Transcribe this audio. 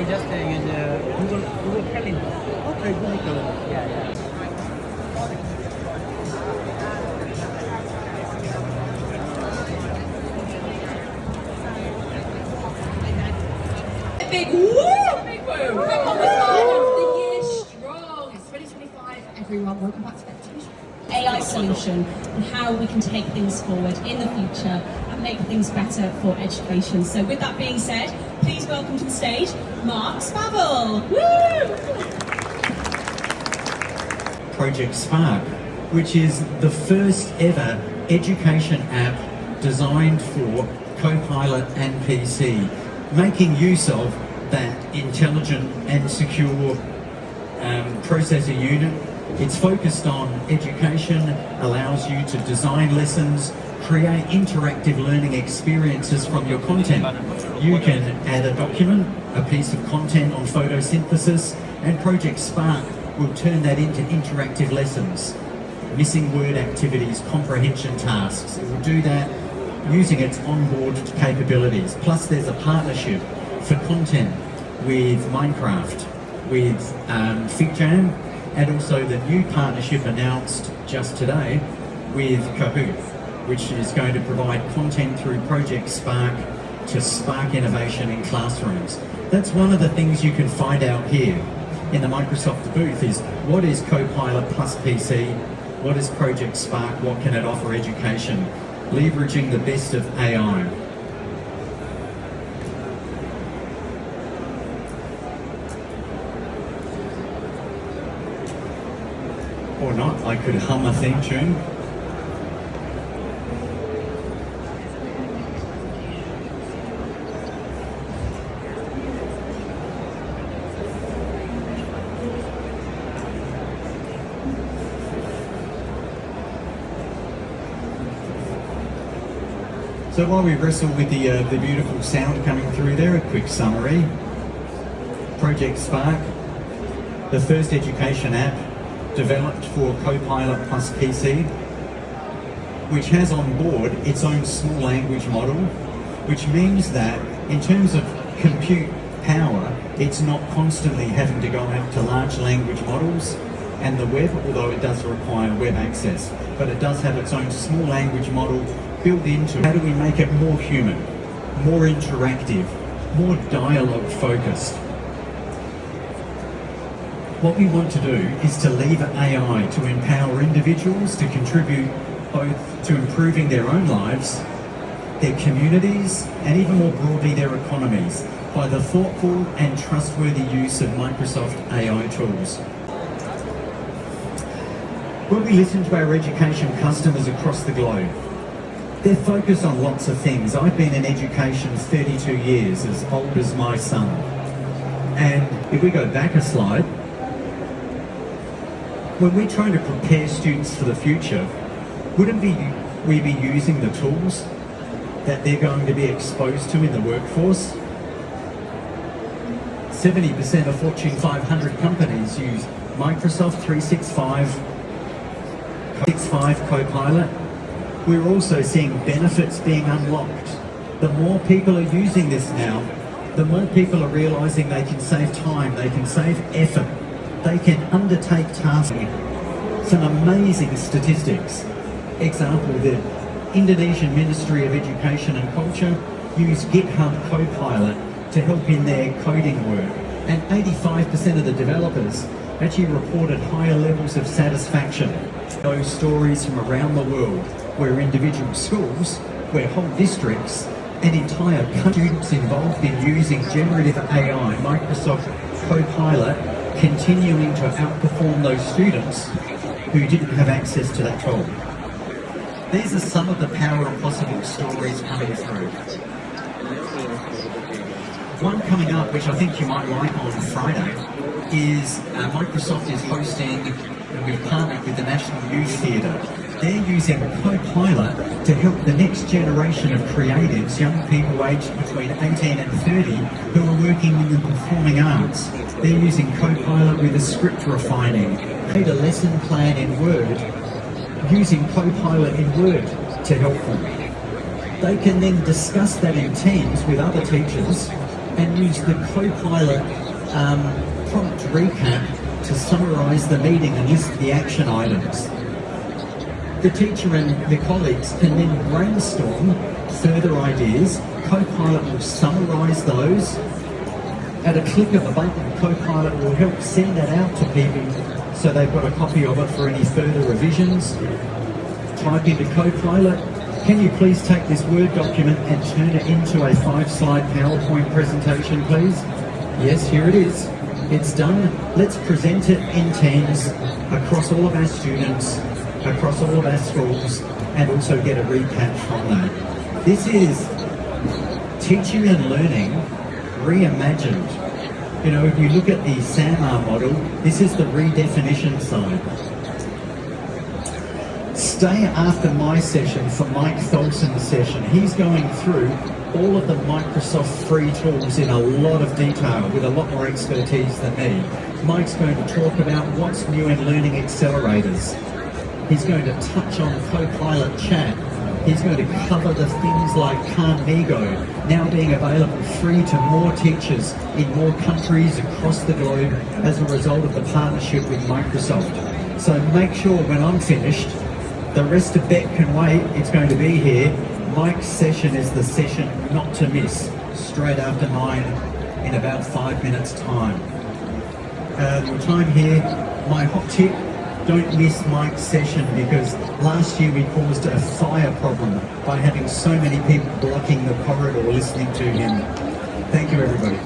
I just use Google Calendar. Okay, Google Calendar. Yeah. Big woo! Big woo! Come on, we're starting off the year strong. It's 2025, everyone. Welcome back to the AI solution and how we can take things forward in the future and make things better for education. So with that being said, please welcome to the stage Mark Spavel. Woo! Project Spark, which is the first ever education app designed for Copilot and PC, making use of that intelligent and secure processor unit. It's focused on education, allows you to design lessons, create interactive learning experiences from your content. You can add a document, a piece of content on photosynthesis, and Project Spark will turn that into interactive lessons, missing word activities, comprehension tasks. It will do that using its onboard capabilities. Plus there's a partnership for content with Minecraft, with FigJam, and also the new partnership announced just today with Kahoot, which is going to provide content through Project Spark to spark innovation in classrooms. That's one of the things you can find out here in the Microsoft booth is what is Copilot plus PC, what is Project Spark, what can it offer education, leveraging the best of AI. Or not, I could hum a theme tune. So while we wrestle with the beautiful sound coming through there, a quick summary. Project Spark, the first education app developed for Copilot plus PC, which has on board its own small language model, which means that in terms of compute power, it's not constantly having to go out to large language models and the web, although it does require web access, but it does have its own small language model built into it. How do we make it more human, more interactive, more dialogue focused? What we want to do is to lever AI to empower individuals to contribute both to improving their own lives, their communities, and even more broadly their economies by the thoughtful and trustworthy use of Microsoft AI tools. When we listen to our education customers across the globe, they're focused on lots of things. I've been in education 32 years, as old as my son. And if we go back a slide, when we're trying to prepare students for the future, wouldn't we be using the tools that they're going to be exposed to in the workforce? 70% of Fortune 500 companies use Microsoft 365 Copilot. We're also seeing benefits being unlocked. The more people are using this now, the more people are realizing they can save time, they can save effort, they can undertake tasks. Some amazing statistics. Example, the Indonesian Ministry of Education and Culture use GitHub Copilot to help in their coding work. And 85% of the developers actually reported higher levels of satisfaction. Those stories from around the world where individual schools, where whole districts and entire students involved in using generative AI, Microsoft Copilot, continuing to outperform those students who didn't have access to that tool. These are some of the power of possible stories coming through. One coming up, which I think you might like on Friday, is Microsoft is hosting, and we've partnered with the National Youth Theatre. They're using Copilot to help the next generation of creatives, young people aged between 18 and 30, who are working in the performing arts. They're using Copilot with a script refining, create a lesson plan in Word, using Copilot in Word to help them. They can then discuss that in teams with other teachers and use the Copilot prompt recap to summarise the meeting and list the action items. The teacher and the colleagues can then brainstorm further ideas. Copilot will summarise those. At a click of a button, Copilot will help send that out to people so they've got a copy of it for any further revisions. Type into Copilot, can you please take this Word document and turn it into a 5-slide PowerPoint presentation, please? Yes, here it is. It's done. Let's present it in Teams across all of our students, across all of our schools, and also get a recap from that. This is teaching and learning reimagined. You know, if you look at the SAMR model, this is the redefinition side. Stay after my session for Mike Tholson's session. He's going through all of the Microsoft free tools in a lot of detail with a lot more expertise than me. Mike's going to talk about what's new in learning accelerators. He's going to touch on Copilot Chat. He's going to cover the things like Carnego, now being available free to more teachers in more countries across the globe as a result of the partnership with Microsoft. So make sure when I'm finished, the rest of Bet can wait. It's going to be here. Mike's session is the session not to miss, straight after mine in about 5 minutes' time. Your time here, my hot tip, don't miss Mike's session, because last year we caused a fire problem by having so many people blocking the corridor listening to him. Thank you, everybody.